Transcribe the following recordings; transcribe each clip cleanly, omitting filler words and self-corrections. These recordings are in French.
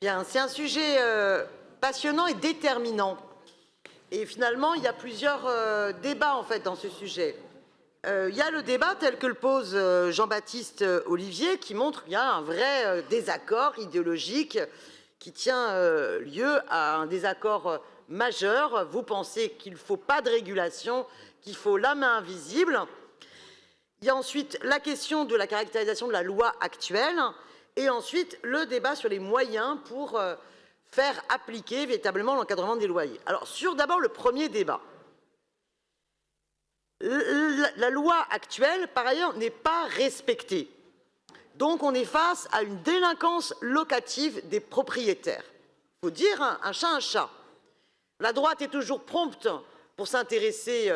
Bien, c'est un sujet passionnant et déterminant. Et finalement, il y a plusieurs débats en fait dans ce sujet. Il y a le débat tel que le pose Jean-Baptiste Olivier qui montre qu'il y a un vrai désaccord idéologique qui tient lieu à un désaccord majeur. Vous pensez qu'il ne faut pas de régulation, qu'il faut la main invisible. Il y a ensuite la question de la caractérisation de la loi actuelle et ensuite le débat sur les moyens pour faire appliquer véritablement l'encadrement des loyers. Alors, sur d'abord le premier débat. La loi actuelle, par ailleurs, n'est pas respectée. Donc, on est face à une délinquance locative des propriétaires. Il faut dire un chat un chat. La droite est toujours prompte pour s'intéresser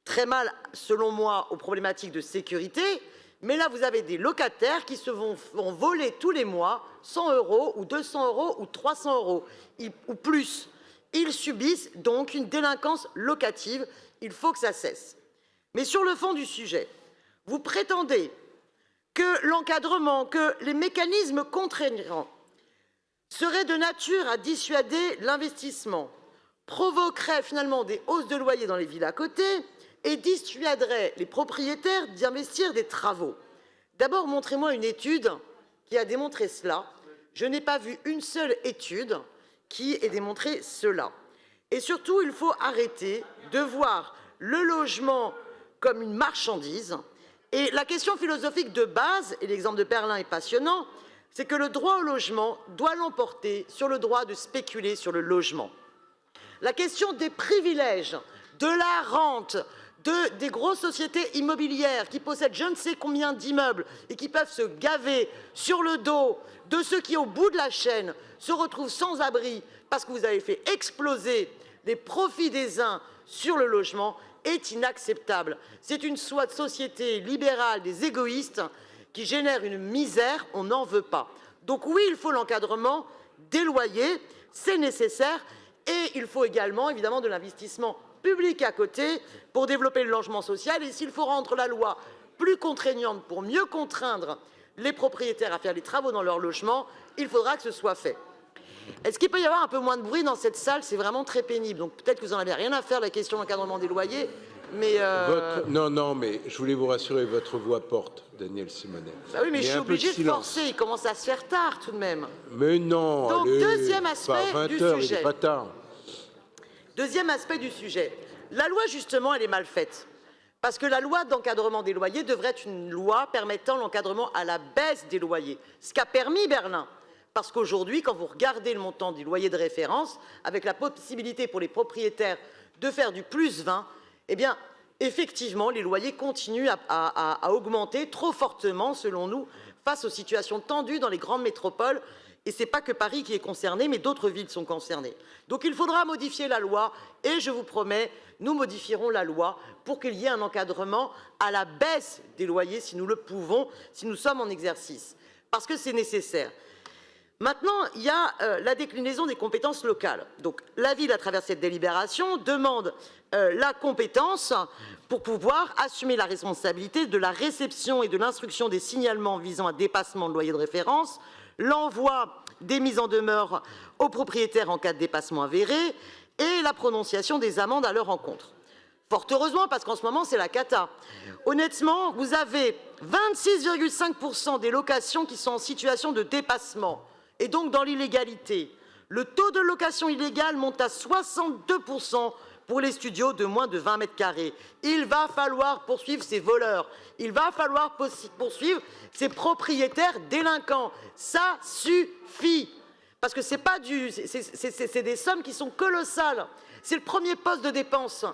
très mal, selon moi, aux problématiques de sécurité. Mais là, vous avez des locataires qui se vont voler tous les mois 100 € ou 200 € ou 300 € ou plus. Ils subissent donc une délinquance locative. Il faut que ça cesse. Mais sur le fond du sujet, vous prétendez que l'encadrement, que les mécanismes contraignants seraient de nature à dissuader l'investissement, provoqueraient finalement des hausses de loyer dans les villes à côté et dissuaderait les propriétaires d'investir des travaux. D'abord, montrez-moi une étude qui a démontré cela. Je n'ai pas vu une seule étude qui ait démontré cela. Et surtout, il faut arrêter de voir le logement comme une marchandise. Et la question philosophique de base, et l'exemple de Berlin est passionnant, c'est que le droit au logement doit l'emporter sur le droit de spéculer sur le logement. La question des privilèges, de la rente, des grosses sociétés immobilières qui possèdent je ne sais combien d'immeubles et qui peuvent se gaver sur le dos de ceux qui, au bout de la chaîne, se retrouvent sans abri parce que vous avez fait exploser les profits des uns sur le logement, est inacceptable. C'est une société libérale des égoïstes qui génère une misère, on n'en veut pas. Donc oui, il faut l'encadrement des loyers, c'est nécessaire, et il faut également, évidemment, de l'investissement public à côté pour développer le logement social. Et s'il faut rendre la loi plus contraignante pour mieux contraindre les propriétaires à faire les travaux dans leur logement, il faudra que ce soit fait. Est-ce qu'il peut y avoir un peu moins de bruit dans cette salle? C'est vraiment très pénible. Donc peut-être que vous n'en avez rien à faire, la question de l'encadrement des loyers. Mais Non, mais je voulais vous rassurer, votre voix porte, Daniel Simonet. Bah oui, mais je suis obligée de forcer. Il commence à se faire tard tout de même. Mais non. Donc, deuxième aspect du sujet. Il n'est pas tard. Deuxième aspect du sujet. La loi, justement, elle est mal faite. Parce que la loi d'encadrement des loyers devrait être une loi permettant l'encadrement à la baisse des loyers. Ce qu'a permis Berlin. Parce qu'aujourd'hui, quand vous regardez le montant du loyer de référence, avec la possibilité pour les propriétaires de faire du plus 20, eh bien, effectivement, les loyers continuent à augmenter trop fortement, selon nous, face aux situations tendues dans les grandes métropoles. Et ce n'est pas que Paris qui est concerné, mais d'autres villes sont concernées. Donc il faudra modifier la loi, et je vous promets, nous modifierons la loi pour qu'il y ait un encadrement à la baisse des loyers, si nous le pouvons, si nous sommes en exercice, parce que c'est nécessaire. Maintenant, il y a la déclinaison des compétences locales. Donc la ville, à travers cette délibération, demande la compétence pour pouvoir assumer la responsabilité de la réception et de l'instruction des signalements visant à dépassement de loyer de référence, l'envoi des mises en demeure aux propriétaires en cas de dépassement avéré et la prononciation des amendes à leur encontre. Fort heureusement, parce qu'en ce moment, c'est la cata. Honnêtement, vous avez 26,5% des locations qui sont en situation de dépassement et donc dans l'illégalité. Le taux de location illégale monte à 62% pour les studios de moins de 20 mètres carrés. Il va falloir poursuivre ces voleurs. Il va falloir poursuivre ces propriétaires délinquants. Ça suffit. Parce que c'est des sommes qui sont colossales. C'est le premier poste de dépense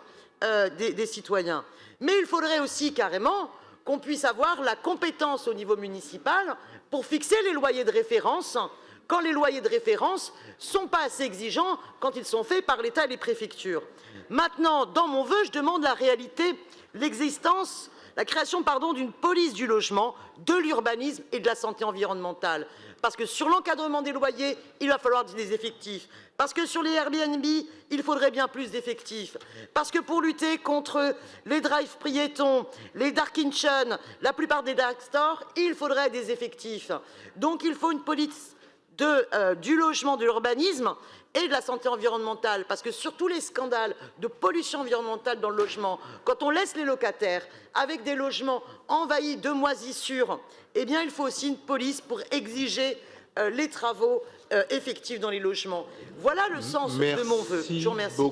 des citoyens. Mais il faudrait aussi carrément qu'on puisse avoir la compétence au niveau municipal pour fixer les loyers de référence quand les loyers de référence ne sont pas assez exigeants quand ils sont faits par l'État et les préfectures. Maintenant, dans mon vœu, je demande la réalité, la création d'une police du logement, de l'urbanisme et de la santé environnementale. Parce que sur l'encadrement des loyers, il va falloir des effectifs. Parce que sur les Airbnb, il faudrait bien plus d'effectifs. Parce que pour lutter contre les drive piétons, les dark kitchens, la plupart des dark stores, il faudrait des effectifs. Donc il faut une police du logement, de l'urbanisme et de la santé environnementale. Parce que sur tous les scandales de pollution environnementale dans le logement, quand on laisse les locataires avec des logements envahis de moisissures, eh bien, il faut aussi une police pour exiger les travaux effectifs dans les logements. Voilà le sens de mon vœu. Je vous remercie.